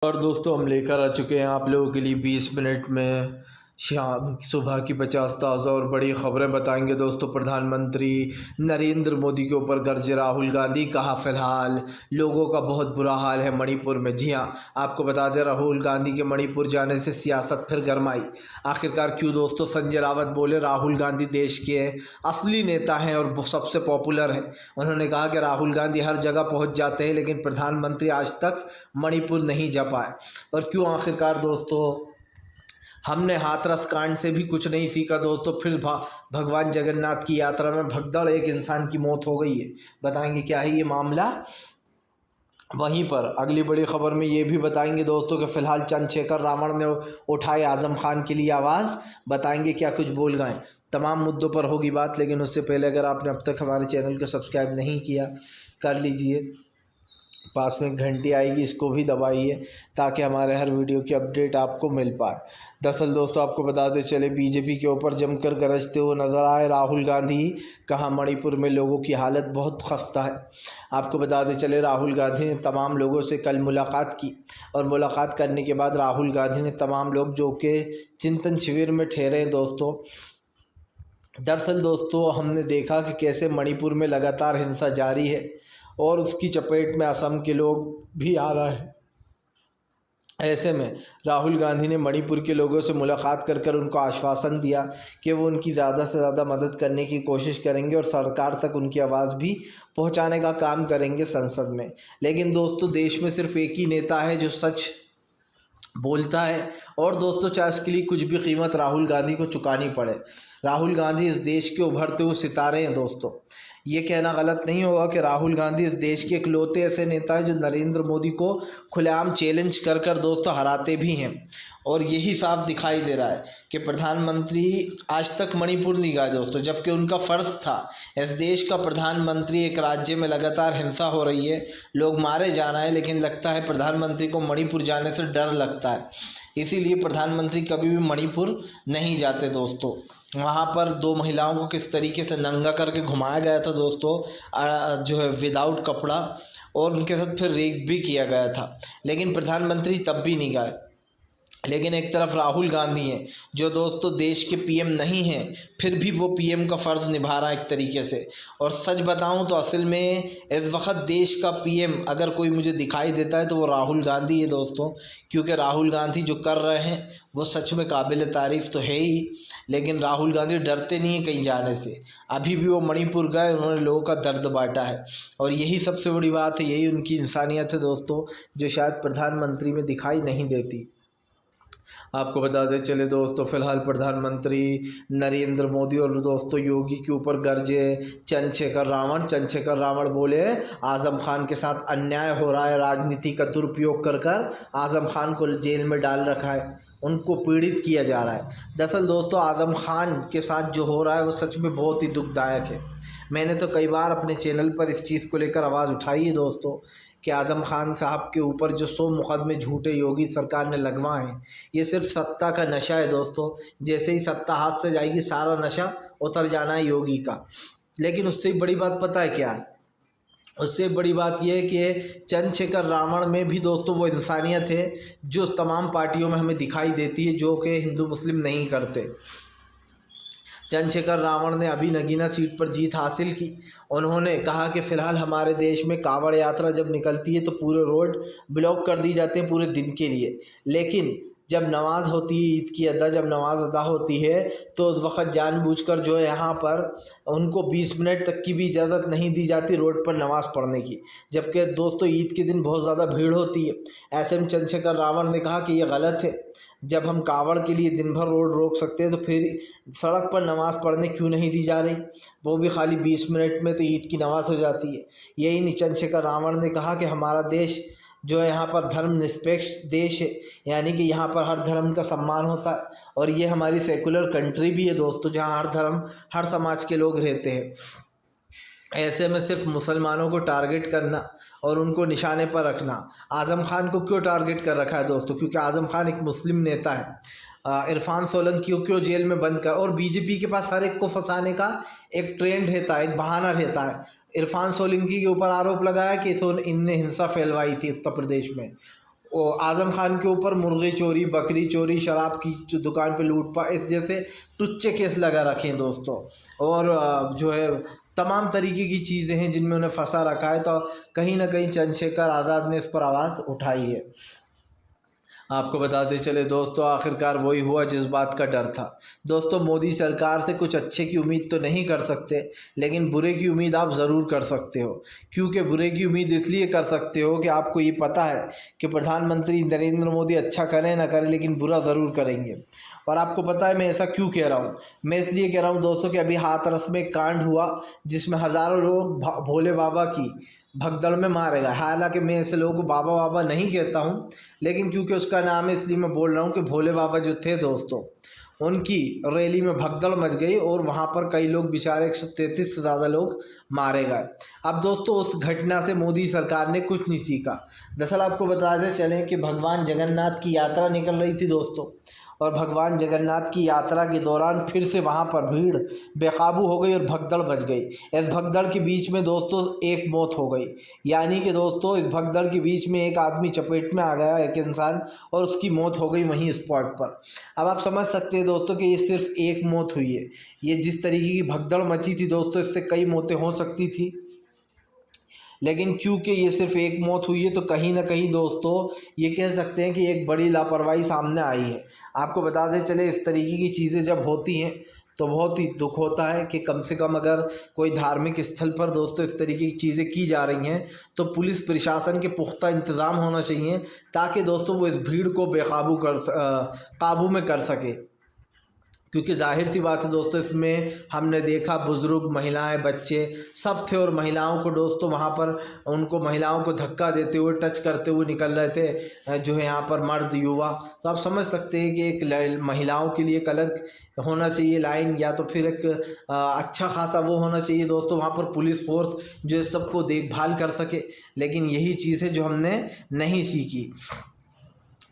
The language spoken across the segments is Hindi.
और दोस्तों हम लेकर आ चुके हैं आप लोगों के लिए 20 मिनट में शाम सुबह की 50 ताज़ा और बड़ी ख़बरें बताएंगे। दोस्तों प्रधानमंत्री नरेंद्र मोदी के ऊपर गरजे राहुल गांधी, कहा फ़िलहाल लोगों का बहुत बुरा हाल है मणिपुर में। जी हाँ, आपको बता दें राहुल गांधी के मणिपुर जाने से सियासत फिर गरमाई। आखिरकार क्यों दोस्तों? संजय रावत बोले राहुल गांधी देश के असली नेता हैं और सबसे पॉपुलर हैं। उन्होंने कहा कि राहुल गांधी हर जगह पहुंच जाते हैं लेकिन प्रधानमंत्री आज तक मणिपुर नहीं जा पाए। और क्यों? आखिरकार दोस्तों हमने हाथरस कांड से भी कुछ नहीं सीखा दोस्तों, फिर भगवान जगन्नाथ की यात्रा में भगदड़ एक इंसान की मौत हो गई है। बताएंगे क्या है ये मामला। वहीं पर अगली बड़ी खबर में ये भी बताएंगे दोस्तों कि फ़िलहाल चंद्रशेखर रावण ने उठाए आज़म खान के लिए आवाज़। बताएंगे क्या कुछ बोल गए। तमाम मुद्दों पर होगी बात, लेकिन उससे पहले अगर आपने अब तक हमारे चैनल को सब्सक्राइब नहीं किया कर लीजिए। पास में घंटी आएगी, इसको भी दबाइए ताकि हमारे हर वीडियो की अपडेट आपको मिल पाए। दरअसल दोस्तों आपको बताते चले बीजेपी के ऊपर जमकर गरजते हुए नजर आए राहुल गांधी। कहा मणिपुर में लोगों की हालत बहुत खस्ता है। आपको बताते चले राहुल गांधी ने तमाम लोगों से कल मुलाकात की और मुलाकात करने के बाद राहुल गांधी ने तमाम लोग जो कि चिंतन शिविर में ठहरे हैं दोस्तों। दरअसल दोस्तों हमने देखा कि कैसे मणिपुर में लगातार हिंसा जारी है और उसकी चपेट में असम के लोग भी आ रहे हैं। ऐसे में राहुल गांधी ने मणिपुर के लोगों से मुलाकात कर उनको आश्वासन दिया कि वो उनकी ज़्यादा से ज़्यादा मदद करने की कोशिश करेंगे और सरकार तक उनकी आवाज़ भी पहुंचाने का काम करेंगे संसद में। लेकिन दोस्तों देश में सिर्फ एक ही नेता है जो सच बोलता है और दोस्तों चाहे उसके लिए कुछ भी कीमत राहुल गांधी को चुकानी पड़े। राहुल गांधी इस देश के उभरते हुए सितारे हैं दोस्तों। ये कहना गलत नहीं होगा कि राहुल गांधी इस देश के इकलौते ऐसे नेता हैं जो नरेंद्र मोदी को खुलेआम चैलेंज कर दोस्तों हराते भी हैं। और यही साफ दिखाई दे रहा है कि प्रधानमंत्री आज तक मणिपुर नहीं गए दोस्तों, जबकि उनका फ़र्ज़ था। इस देश का प्रधानमंत्री, एक राज्य में लगातार हिंसा हो रही है, लोग मारे जा रहे हैं, लेकिन लगता है प्रधानमंत्री को मणिपुर जाने से डर लगता है। इसीलिए प्रधानमंत्री कभी भी मणिपुर नहीं जाते दोस्तों। वहाँ पर 2 महिलाओं को किस तरीके से नंगा करके घुमाया गया था दोस्तों, जो है विदाउट कपड़ा, और उनके साथ फिर रेप भी किया गया था, लेकिन प्रधानमंत्री तब भी नहीं गए। लेकिन एक तरफ राहुल गांधी हैं जो दोस्तों देश के पीएम नहीं हैं, फिर भी वो पीएम का फ़र्ज़ निभा रहा है एक तरीके से। और सच बताऊं तो असल में इस वक्त देश का पीएम अगर कोई मुझे दिखाई देता है तो वो राहुल गांधी है दोस्तों, क्योंकि राहुल गांधी जो कर रहे हैं वो सच में काबिल तारीफ़ तो है ही। लेकिन राहुल गांधी डरते नहीं हैं कहीं जाने से। अभी भी वो मणिपुर गए, उन्होंने लोगों का दर्द बांटा है और यही सबसे बड़ी बात है, यही उनकी इंसानियत है दोस्तों, जो शायद प्रधानमंत्री में दिखाई नहीं देती। आपको बताते चले दोस्तों फ़िलहाल प्रधानमंत्री नरेंद्र मोदी और दोस्तों योगी के ऊपर गरजे चंद्रशेखर रावण। चंद्रशेखर रावण बोले आज़म खान के साथ अन्याय हो रहा है, राजनीति का दुरुपयोग कर आज़म खान को जेल में डाल रखा है, उनको पीड़ित किया जा रहा है। दरअसल दोस्तों आज़म खान के साथ जो हो रहा है वो सच में बहुत ही दुखदायक है। मैंने तो कई बार अपने चैनल पर इस चीज़ को लेकर आवाज़ उठाई है दोस्तों कि आज़म खान साहब के ऊपर जो 100 मुकदमे झूठे योगी सरकार ने लगवाए हैं, ये सिर्फ सत्ता का नशा है दोस्तों। जैसे ही सत्ता हाथ से जाएगी सारा नशा उतर जाना है योगी का। लेकिन उससे बड़ी बात पता है क्या है? उससे बड़ी बात यह है कि चंद्रशेखर रावण में भी दोस्तों वो इंसानियत है जो तमाम पार्टियों में हमें दिखाई देती है, जो कि हिंदू मुस्लिम नहीं करते। चंद्रशेखर रावण ने अभी नगीना सीट पर जीत हासिल की। उन्होंने कहा कि फ़िलहाल हमारे देश में कांवड़ यात्रा जब निकलती है तो पूरे रोड ब्लॉक कर दी जाते हैं पूरे दिन के लिए, लेकिन जब नमाज़ होती है ईद की अदा, जब नमाज़ अदा होती है तो उस वक़्त जानबूझकर जो है यहाँ पर उनको 20 मिनट तक की भी इजाज़त नहीं दी जाती रोड पर नमाज़ पढ़ने की, जबकि दोस्तों ईद के दिन बहुत ज़्यादा भीड़ होती है। ऐसे में चंद्रशेखर रावण ने कहा कि ये गलत है। जब हम कावड़ के लिए दिन भर रोड रोक सकते हैं तो फिर सड़क पर नमाज़ पढ़ने क्यों नहीं दी जा रही, वो भी खाली 20 मिनट में तो ईद की नमाज़ हो जाती है। यही नहीं चंद्रशेखर रावण ने कहा कि हमारा देश जो है यहाँ पर धर्मनिरपेक्ष देश है, यानी कि यहाँ पर हर धर्म का सम्मान होता है और ये हमारी सेकुलर कंट्री भी है दोस्तों, जहाँ हर धर्म हर समाज के लोग रहते हैं। ऐसे में सिर्फ मुसलमानों को टारगेट करना और उनको निशाने पर रखना। आज़म खान को क्यों टारगेट कर रखा है दोस्तों? क्योंकि आज़म खान एक मुस्लिम नेता है। इरफान सोलंकी को क्यों जेल में बंद कर, और बीजेपी के पास हर एक को फंसाने का एक ट्रेंड रहता है, एक बहाना रहता है। इरफान सोलंकी के ऊपर आरोप लगाया कि इनने हिंसा फैलवाई थी उत्तर प्रदेश में। आज़म खान के ऊपर मुर्गी चोरी, बकरी चोरी, शराब की दुकान पे लूटपाट, इस जैसे टुच्चे केस लगा रखे हैं दोस्तों। और जो है तमाम तरीके की चीज़ें हैं जिनमें उन्हें फंसा रखा है। तो कहीं ना कहीं चंद्रशेखर आज़ाद ने इस पर आवाज़ उठाई है। आपको बताते चले दोस्तों, आखिरकार वही हुआ जिस बात का डर था। दोस्तों, मोदी सरकार से कुछ अच्छे की उम्मीद तो नहीं कर सकते, लेकिन बुरे की उम्मीद आप ज़रूर कर सकते हो। क्योंकि बुरे की उम्मीद इसलिए कर सकते हो कि आपको ये पता है कि प्रधानमंत्री नरेंद्र मोदी अच्छा करें ना करें, लेकिन बुरा ज़रूर करेंगे। और आपको पता है मैं ऐसा क्यों कह रहा हूँ? मैं इसलिए कह रहा हूँ दोस्तों कि अभी हाथरस में एक कांड हुआ जिसमें हज़ारों लोग भोले बाबा की भगदड़ में मारे गए। हालांकि मैं ऐसे लोगों को बाबा बाबा नहीं कहता हूँ, लेकिन क्योंकि उसका नाम है इसलिए मैं बोल रहा हूँ कि भोले बाबा जो थे दोस्तों, उनकी रैली में भगदड़ मच गई और वहाँ पर कई लोग बेचारे 133 से ज़्यादा लोग मारे गए। अब दोस्तों, उस घटना से मोदी सरकार ने कुछ नहीं सीखा। दरअसल आपको बताते चलें कि भगवान जगन्नाथ की यात्रा निकल रही थी दोस्तों, और भगवान जगन्नाथ की यात्रा के दौरान फिर से वहाँ पर भीड़ बेकाबू हो गई और भगदड़ मच गई। इस भगदड़ के बीच में दोस्तों एक मौत हो गई, यानी कि दोस्तों इस भगदड़ के बीच में एक आदमी चपेट में आ गया, एक इंसान, और उसकी मौत हो गई वहीं स्पॉट पर। अब आप समझ सकते हैं दोस्तों कि ये सिर्फ एक मौत हुई है। ये जिस तरीके की भगदड़ मची थी दोस्तों, इससे कई मौतें हो सकती थी, लेकिन क्योंकि ये सिर्फ एक मौत हुई है तो कहीं ना कहीं दोस्तों ये कह सकते हैं कि एक बड़ी लापरवाही सामने आई है। आपको बताते चले, इस तरीके की चीज़ें जब होती हैं तो बहुत ही दुख होता है कि कम से कम अगर कोई धार्मिक स्थल पर दोस्तों इस तरीके की चीज़ें की जा रही हैं तो पुलिस प्रशासन के पुख्ता इंतज़ाम होना चाहिए, ताकि दोस्तों वो इस भीड़ को काबू में कर सके। क्योंकि जाहिर सी बात है दोस्तों, इसमें हमने देखा बुज़ुर्ग, महिलाएं, बच्चे सब थे, और महिलाओं को दोस्तों वहाँ पर उनको महिलाओं को धक्का देते हुए, टच करते हुए निकल रहे थे जो है यहाँ पर मर्द, युवा। तो आप समझ सकते हैं कि एक महिलाओं के लिए एक अलग होना चाहिए लाइन, या तो फिर एक अच्छा खासा वो होना चाहिए दोस्तों वहाँ पर पुलिस फोर्स जो सबको देखभाल कर सके। लेकिन यही चीज़ है जो हमने नहीं सीखी।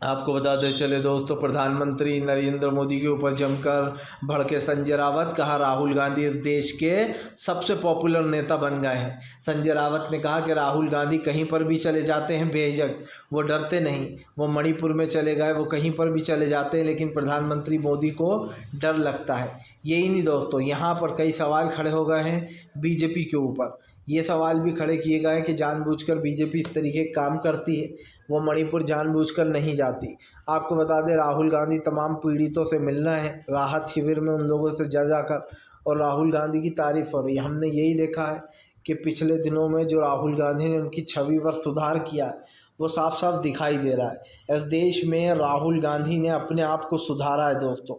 आपको बताते चले दोस्तों, प्रधानमंत्री नरेंद्र मोदी के ऊपर जमकर भड़के संजय रावत। कहा राहुल गांधी इस देश के सबसे पॉपुलर नेता बन गए हैं। संजय रावत ने कहा कि राहुल गांधी कहीं पर भी चले जाते हैं बेझिझक, वो डरते नहीं। वो मणिपुर में चले गए, वो कहीं पर भी चले जाते हैं, लेकिन प्रधानमंत्री मोदी को डर लगता है। यही नहीं दोस्तों, यहाँ पर कई सवाल खड़े हो गए हैं बीजेपी के ऊपर। ये सवाल भी खड़े किए गए कि जानबूझकर बीजेपी इस तरीके का काम करती है, वो मणिपुर जानबूझकर नहीं जाती। आपको बता दें, राहुल गांधी तमाम पीड़ितों से मिलना है राहत शिविर में, उन लोगों से जा जाकर, और राहुल गांधी की तारीफ़ हो रही है। हमने यही देखा है कि पिछले दिनों में जो राहुल गांधी ने उनकी छवि पर सुधार किया है वो साफ साफ दिखाई दे रहा है। इस देश में राहुल गांधी ने अपने आप को सुधारा है दोस्तों।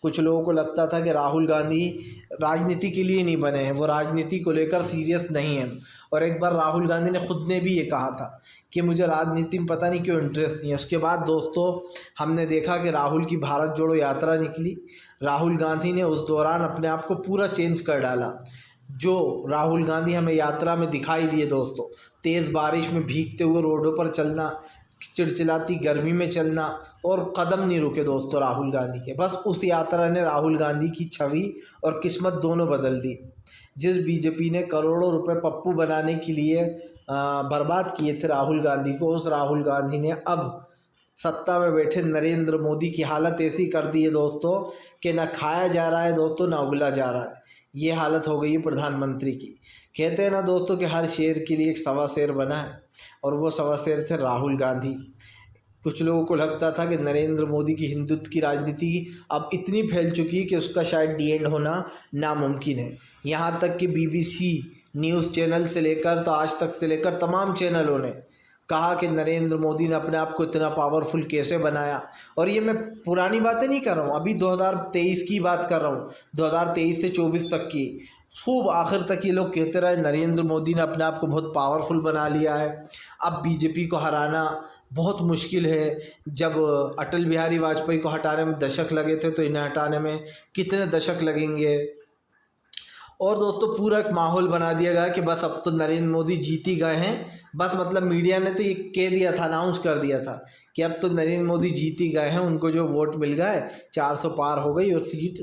कुछ लोगों को लगता था कि राहुल गांधी राजनीति के लिए नहीं बने हैं, वो राजनीति को लेकर सीरियस नहीं है। और एक बार राहुल गांधी ने खुद ने भी ये कहा था कि मुझे राजनीति में पता नहीं क्यों इंटरेस्ट नहीं है। उसके बाद दोस्तों हमने देखा कि राहुल की भारत जोड़ो यात्रा निकली। राहुल गांधी ने उस दौरान अपने आप को पूरा चेंज कर डाला। जो राहुल गांधी हमें यात्रा में दिखाई दिए दोस्तों, तेज़ बारिश में भीगते हुए रोडों पर चलना, चिड़चिड़ाती गर्मी में चलना, और कदम नहीं रुके दोस्तों राहुल गांधी के। बस उस यात्रा ने राहुल गांधी की छवि और किस्मत दोनों बदल दी। जिस बीजेपी ने करोड़ों रुपए पप्पू बनाने के लिए बर्बाद किए थे राहुल गांधी को, उस राहुल गांधी ने अब सत्ता में बैठे नरेंद्र मोदी की हालत ऐसी कर दी है दोस्तों कि ना खाया जा रहा है दोस्तों, ना उगला जा रहा है। ये हालत हो गई है प्रधानमंत्री की। कहते हैं ना दोस्तों कि हर शेर के लिए एक सवा शेर बना है, और वो सवा शेर थे राहुल गांधी। कुछ लोगों को लगता था कि नरेंद्र मोदी की हिंदुत्व की राजनीति अब इतनी फैल चुकी है कि उसका शायद डी एंड होना नामुमकिन है। यहाँ तक कि BBC न्यूज़ चैनल से लेकर तो आज तक से लेकर तमाम चैनलों ने कहा कि नरेंद्र मोदी ने अपने आप को इतना पावरफुल कैसे बनाया। और ये मैं पुरानी बातें नहीं कर रहा हूँ, अभी 2023 की बात कर रहा हूँ, 2023 से 24 तक की। खूब आखिर तक ये लोग कहते रहे नरेंद्र मोदी ने अपने आप को बहुत पावरफुल बना लिया है, अब बीजेपी को हराना बहुत मुश्किल है। जब अटल बिहारी वाजपेयी को हटाने में दशक लगे थे तो इन्हें हटाने में कितने दशक लगेंगे। और दोस्तों पूरा एक माहौल बना दिया गया कि बस अब तो नरेंद्र मोदी जीत ही गए हैं। बस मतलब मीडिया ने तो ये कह दिया था, अनाउंस कर दिया था कि अब तो नरेंद्र मोदी जीत ही गए हैं, उनको जो वोट मिल गए 400 पार हो गई और सीट,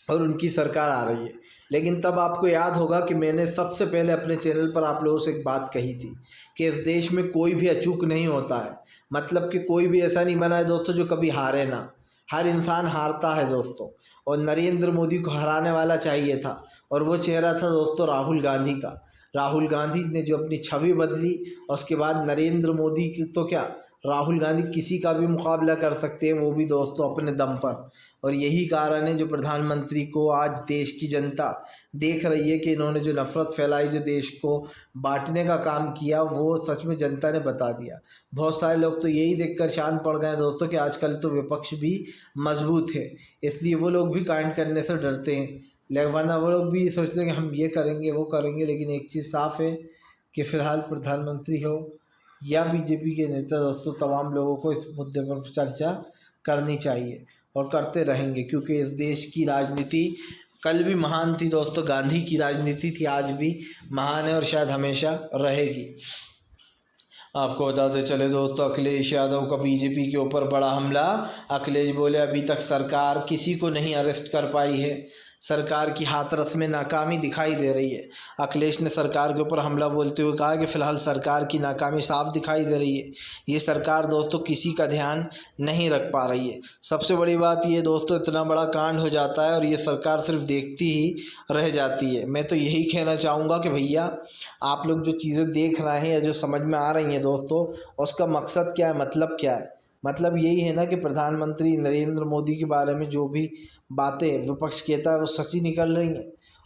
और उनकी सरकार आ रही है। लेकिन तब आपको याद होगा कि मैंने सबसे पहले अपने चैनल पर आप लोगों से एक बात कही थी कि इस देश में कोई भी अचूक नहीं होता है। मतलब कि कोई भी ऐसा नहीं बना है दोस्तों जो कभी हारे ना, हर इंसान हारता है दोस्तों। और नरेंद्र मोदी को हराने वाला चाहिए था, और वो चेहरा था दोस्तों राहुल गांधी का। राहुल गांधी ने जो अपनी छवि बदली, और उसके बाद नरेंद्र मोदी की तो क्या, राहुल गांधी किसी का भी मुकाबला कर सकते हैं, वो भी दोस्तों अपने दम पर। और यही कारण है जो प्रधानमंत्री को आज देश की जनता देख रही है कि इन्होंने जो नफ़रत फैलाई, जो देश को बांटने का काम किया, वो सच में जनता ने बता दिया। बहुत सारे लोग तो यही देखकर शांत पड़ गए दोस्तों कि आजकल तो विपक्ष भी मजबूत है, इसलिए वो लोग भी कांड करने से डरते हैं। लेकिन वरना वो लोग भी सोचते हैं कि हम ये करेंगे वो करेंगे। लेकिन एक चीज़ साफ़ है कि फ़िलहाल प्रधानमंत्री हो या बीजेपी के नेता दोस्तों, तमाम लोगों को इस मुद्दे पर चर्चा करनी चाहिए और करते रहेंगे, क्योंकि इस देश की राजनीति कल भी महान थी दोस्तों, गांधी की राजनीति थी, आज भी महान है और शायद हमेशा रहेगी। आपको बताते चले दोस्तों, अखिलेश यादव का बीजेपी के ऊपर बड़ा हमला। अखिलेश बोले अभी तक सरकार किसी को नहीं अरेस्ट कर पाई है, सरकार की हाथरस में नाकामी दिखाई दे रही है। अखिलेश ने सरकार के ऊपर हमला बोलते हुए कहा कि फ़िलहाल सरकार की नाकामी साफ दिखाई दे रही है। ये सरकार दोस्तों किसी का ध्यान नहीं रख पा रही है। सबसे बड़ी बात ये दोस्तों, इतना बड़ा कांड हो जाता है और ये सरकार सिर्फ देखती ही रह जाती है। मैं तो यही कहना चाहूँगा कि भैया आप लोग जो चीज़ें देख रहे हैं या जो समझ में आ रही हैं दोस्तों, उसका मकसद क्या है, मतलब क्या है? मतलब यही है ना कि प्रधानमंत्री नरेंद्र मोदी के बारे में जो भी बातें विपक्ष कहता है वो सच ही निकल रही हैं।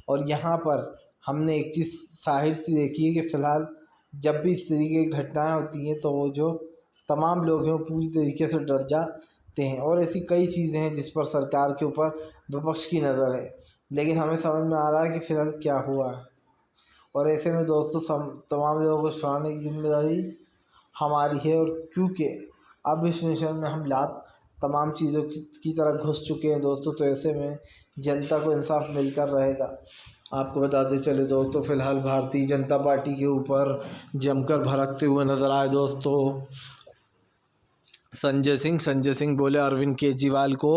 और यहाँ पर हमने एक चीज़ जाहिर सी देखी है कि फ़िलहाल जब भी इस तरीके की घटनाएँ होती हैं तो वो जो तमाम लोग हैं वो पूरी तरीके से डर जाते हैं। और ऐसी कई चीज़ें हैं जिस पर सरकार के ऊपर विपक्ष की नज़र है, लेकिन हमें समझ में आ रहा है कि फ़िलहाल क्या हुआ है। और ऐसे में दोस्तों तमाम लोगों को सुनाने की जिम्मेदारी हमारी है। और क्योंकि अब इस मिशन में हम तमाम चीज़ों की तरह घुस चुके हैं दोस्तों, तो ऐसे में जनता को इंसाफ मिलकर रहेगा। आपको बताते चले दोस्तों, फ़िलहाल भारतीय जनता पार्टी के ऊपर जमकर भड़कते हुए नज़र आए दोस्तों संजय सिंह बोले अरविंद केजरीवाल को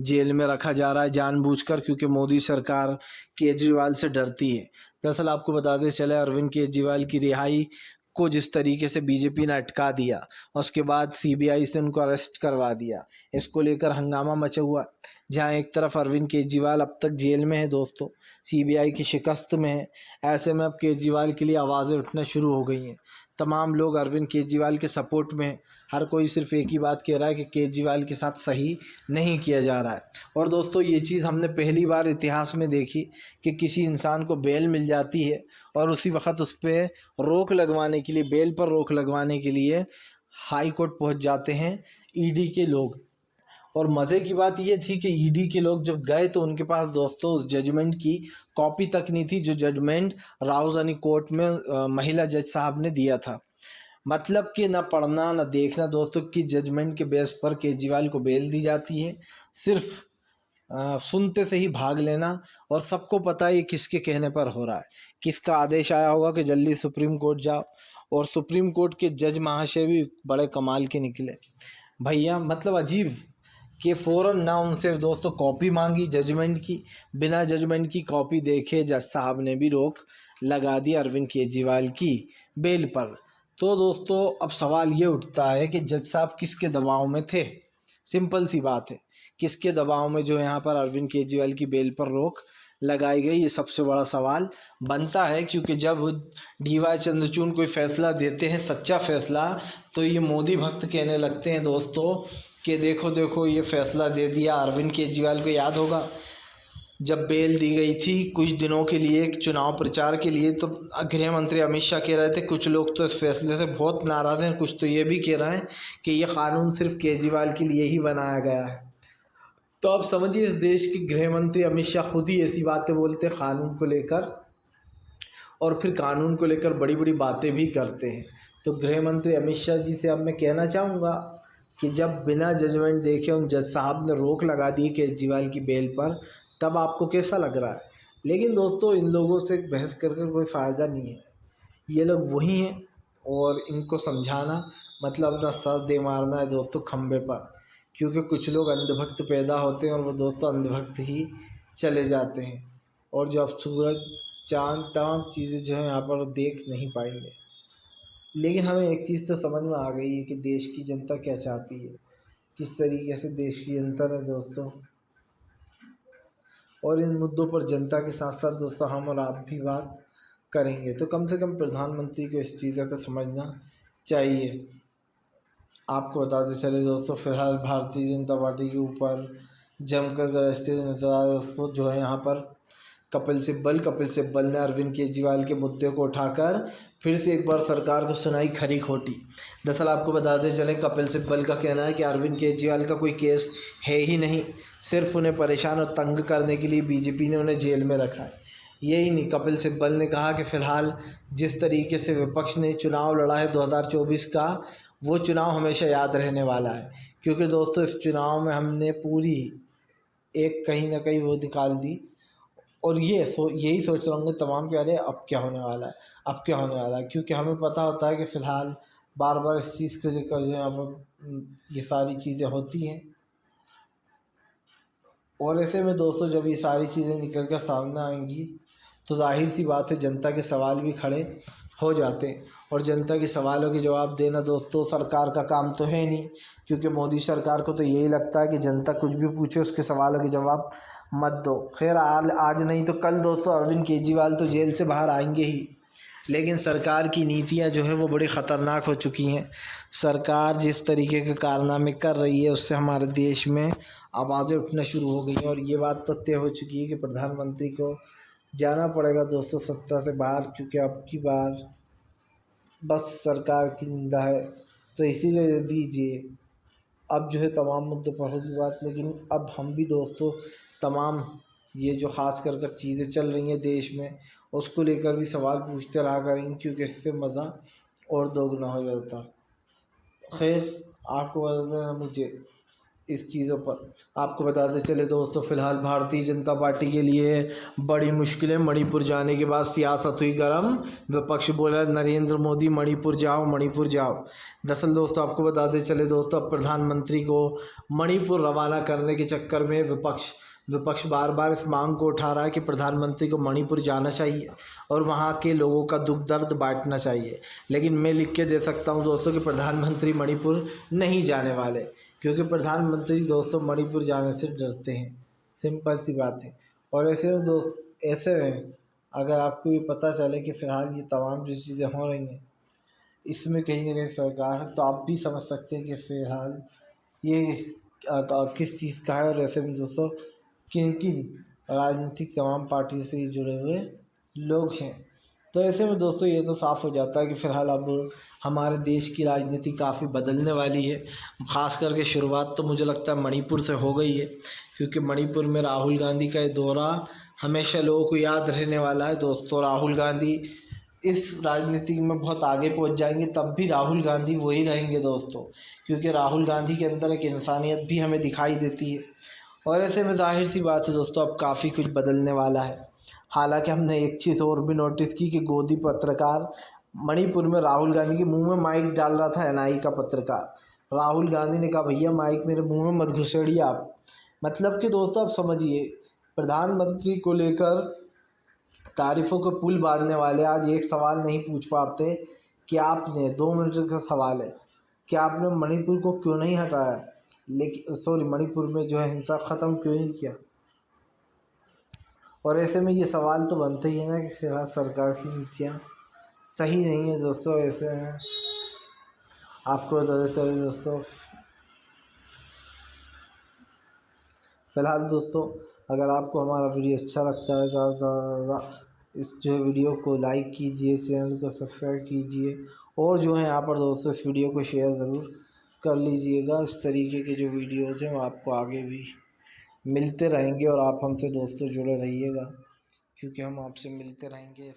जेल में रखा जा रहा है जानबूझकर, क्योंकि मोदी सरकार केजरीवाल से डरती है। दरअसल आपको बताते चले, अरविंद केजरीवाल की रिहाई को जिस तरीके से बीजेपी ने अटका दिया, उसके बाद सीबीआई से उनको अरेस्ट करवा दिया, इसको लेकर हंगामा मचा हुआ। जहां एक तरफ अरविंद केजरीवाल अब तक जेल में है दोस्तों, सीबीआई की शिकस्त में है, ऐसे में अब केजरीवाल के लिए आवाज़ें उठना शुरू हो गई हैं। तमाम लोग अरविंद केजरीवाल के सपोर्ट में हैं। हर कोई सिर्फ एक ही बात कह रहा है कि केजरीवाल के साथ सही नहीं किया जा रहा है। और दोस्तों ये चीज़ हमने पहली बार इतिहास में देखी कि किसी इंसान को बेल मिल जाती है और उसी वक्त उस पर रोक लगवाने के लिए, बेल पर रोक लगवाने के लिए हाई कोर्ट पहुँच जाते हैं ईडी के लोग। और मज़े की बात ये थी कि ईडी के लोग जब गए तो उनके पास दोस्तों उस जजमेंट की कॉपी तक नहीं थी, जो जजमेंट राउजानी कोर्ट में महिला जज साहब ने दिया था। मतलब कि ना पढ़ना ना देखना दोस्तों, कि जजमेंट के बेस पर केजरीवाल को बेल दी जाती है, सिर्फ सुनते से ही भाग लेना। और सबको पता है ये किसके कहने पर हो रहा है, किसका आदेश आया होगा कि जल्दी सुप्रीम कोर्ट जाओ। और सुप्रीम कोर्ट के जज महाशय भी बड़े कमाल के निकले भैया, मतलब अजीब कि फ़ौरन ना उनसे दोस्तों कॉपी मांगी जजमेंट की, बिना जजमेंट की कॉपी देखे जज साहब ने भी रोक लगा दी अरविंद केजरीवाल की बेल पर। तो दोस्तों अब सवाल ये उठता है कि जज साहब किसके दबाव में थे? सिंपल सी बात है, किसके दबाव में जो यहाँ पर अरविंद केजरीवाल की बेल पर रोक लगाई गई, ये सबसे बड़ा सवाल बनता है। क्योंकि जब DY चंद्रचूड़ कोई फ़ैसला देते हैं सच्चा फ़ैसला, तो ये मोदी भक्त कहने लगते हैं दोस्तों कि देखो देखो ये फ़ैसला दे दिया। अरविंद केजरीवाल को याद होगा जब बेल दी गई थी कुछ दिनों के लिए चुनाव प्रचार के लिए, तो गृह मंत्री अमित शाह कह रहे थे कुछ लोग तो इस फैसले से बहुत नाराज़ हैं, कुछ तो ये भी कह रहे हैं कि ये कानून सिर्फ केजरीवाल के लिए ही बनाया गया है। तो आप समझिए इस देश के गृह मंत्री अमित शाह खुद ही ऐसी बातें बोलते हैं कानून को लेकर, और फिर कानून को लेकर बड़ी बड़ी बातें भी करते हैं। तो गृह मंत्री अमित शाह जी से अब मैं कहना चाहूँगा कि जब बिना जजमेंट देखे उन जज साहब ने रोक लगा दी केजरीवाल की बेल पर, तब आपको कैसा लग रहा है? लेकिन दोस्तों इन लोगों से बहस करके कोई फ़ायदा नहीं है। ये लोग वही हैं और इनको समझाना मतलब अपना सर दे मारना है दोस्तों खंबे पर। क्योंकि कुछ लोग अंधभक्त पैदा होते हैं और वो दोस्तों अंधभक्त ही चले जाते हैं। और जो अब सूरज चाँद तमाम चीज़ें जो है यहाँ पर देख नहीं पाएंगे। लेकिन हमें एक चीज़ तो समझ में आ गई है कि देश की जनता क्या चाहती है, किस तरीके से देश की जनता ने दोस्तों, और इन मुद्दों पर जनता के साथ साथ दोस्तों हम और आप भी बात करेंगे। तो कम से कम प्रधानमंत्री को इस चीज़ों को समझना चाहिए। आपको बताते चले दोस्तों, फिलहाल भारतीय जनता पार्टी के ऊपर जमकर गरजते नजर दोस्तों जो है यहाँ पर कपिल सिब्बल ने अरविंद केजरीवाल के मुद्दे को उठाकर फिर से एक बार सरकार को सुनाई खरी खोटी। दरअसल आपको बताते चले, कपिल सिब्बल का कहना है कि अरविंद केजरीवाल का कोई केस है ही नहीं, सिर्फ उन्हें परेशान और तंग करने के लिए बीजेपी ने उन्हें जेल में रखा है। यही नहीं, कपिल सिब्बल ने कहा कि फ़िलहाल जिस तरीके से विपक्ष ने चुनाव लड़ा है 2024 का, वो चुनाव हमेशा याद रहने वाला है। क्योंकि दोस्तों इस चुनाव में हमने पूरी एक कहीं ना कहीं वो निकाल दी, और यही सोच रहे होंगे तमाम प्यारे, अब क्या होने वाला है, अब क्या होने वाला है। क्योंकि हमें पता होता है कि फ़िलहाल बार बार इस चीज़ को लेकर जो है अब ये सारी चीज़ें होती हैं, और ऐसे में दोस्तों जब ये सारी चीज़ें निकल कर सामने आएंगी तो जाहिर सी बात है जनता के सवाल भी खड़े हो जाते हैं। और जनता के सवालों के जवाब देना दोस्तों सरकार का काम तो है नहीं, क्योंकि मोदी सरकार को तो यही लगता है कि जनता कुछ भी पूछे उसके सवालों के जवाब मत दो। खैर आज नहीं तो कल दोस्तों अरविंद केजरीवाल तो जेल से बाहर आएंगे ही, लेकिन सरकार की नीतियां जो है वो बड़ी ख़तरनाक हो चुकी हैं। सरकार जिस तरीके के कारनामे कर रही है उससे हमारे देश में आवाज़ें उठना शुरू हो गई हैं, और ये बात तो तय हो चुकी है कि प्रधानमंत्री को जाना पड़ेगा दोस्तों सत्ता से बाहर, क्योंकि अब की बार बस सरकार की निंदा है। तो इसीलिए दीजिए अब जो है तमाम मुद्दों पर होगी बात, लेकिन अब हम भी दोस्तों तमाम ये जो ख़ास कर चीज़ें चल रही हैं देश में उसको लेकर भी सवाल पूछते रहा करेंगे, क्योंकि इससे मज़ा और दोगुना हो जाता। खैर आपको बताना मुझे इस चीज़ों पर आपको बताते चले दोस्तों, फ़िलहाल भारतीय जनता पार्टी के लिए बड़ी मुश्किलें। मणिपुर जाने के बाद सियासत हुई गर्म, विपक्ष बोला नरेंद्र मोदी मणिपुर जाओ मणिपुर जाओ। दरअसल दोस्तों आपको बताते चले दोस्तों, प्रधानमंत्री को मणिपुर रवाना करने के चक्कर में विपक्ष बार बार इस मांग को उठा रहा है कि प्रधानमंत्री को मणिपुर जाना चाहिए और वहाँ के लोगों का दुख दर्द बांटना चाहिए। लेकिन मैं लिख के दे सकता हूँ दोस्तों कि प्रधानमंत्री मणिपुर नहीं जाने वाले, क्योंकि प्रधानमंत्री दोस्तों मणिपुर जाने से डरते हैं, सिंपल सी बात है। और ऐसे में अगर आपको ये पता चले कि फ़िलहाल ये तमाम जो चीज़ें हो रही हैं इसमें कहीं ना कहीं सरकार है, तो आप भी समझ सकते हैं कि फ़िलहाल ये किस चीज़ का है। और ऐसे में दोस्तों किन किन राजनीतिक तमाम पार्टियों से जुड़े हुए लोग हैं। तो ऐसे में दोस्तों ये तो साफ़ हो जाता है कि फ़िलहाल अब हमारे देश की राजनीति काफ़ी बदलने वाली है। ख़ास करके शुरुआत तो मुझे लगता है मणिपुर से हो गई है, क्योंकि मणिपुर में राहुल गांधी का ये दौरा हमेशा लोगों को याद रहने वाला है दोस्तों। राहुल गांधी इस राजनीति में बहुत आगे पहुंच जाएंगे, तब भी राहुल गांधी वही रहेंगे दोस्तों, क्योंकि राहुल गांधी के अंदर एक इंसानियत भी हमें दिखाई देती है। और ऐसे में जाहिर सी बात है दोस्तों अब काफ़ी कुछ बदलने वाला है। हालांकि हमने एक चीज़ और भी नोटिस की कि गोदी पत्रकार मणिपुर में राहुल गांधी के मुंह में माइक डाल रहा था। एनआई का पत्रकार राहुल गांधी ने कहा भैया माइक मेरे मुंह में मत घुसेड़िए आप। मतलब कि दोस्तों आप समझिए, प्रधानमंत्री को लेकर तारीफ़ों के पुल बांधने वाले आज एक सवाल नहीं पूछ पाते कि आपने 2 मिनट का सवाल है कि आपने मणिपुर को क्यों नहीं हटाया, लेकिन मणिपुर में जो है हिंसा ख़त्म क्यों नहीं किया। और ऐसे में ये सवाल तो बनते ही है ना कि सरकार की नीतियाँ सही नहीं है दोस्तों। ऐसे में आपको बताते चले दोस्तों, फ़िलहाल दोस्तों अगर आपको हमारा वीडियो अच्छा लगता है तो इस जो वीडियो को लाइक कीजिए, चैनल को सब्सक्राइब कीजिए, और जो है यहाँ पर दोस्तों इस वीडियो को शेयर ज़रूर कर लीजिएगा। इस तरीके के जो वीडियोज़ हैं वो आपको आगे भी मिलते रहेंगे, और आप हमसे दोस्तों जुड़े रहिएगा, क्योंकि हम आपसे मिलते रहेंगे।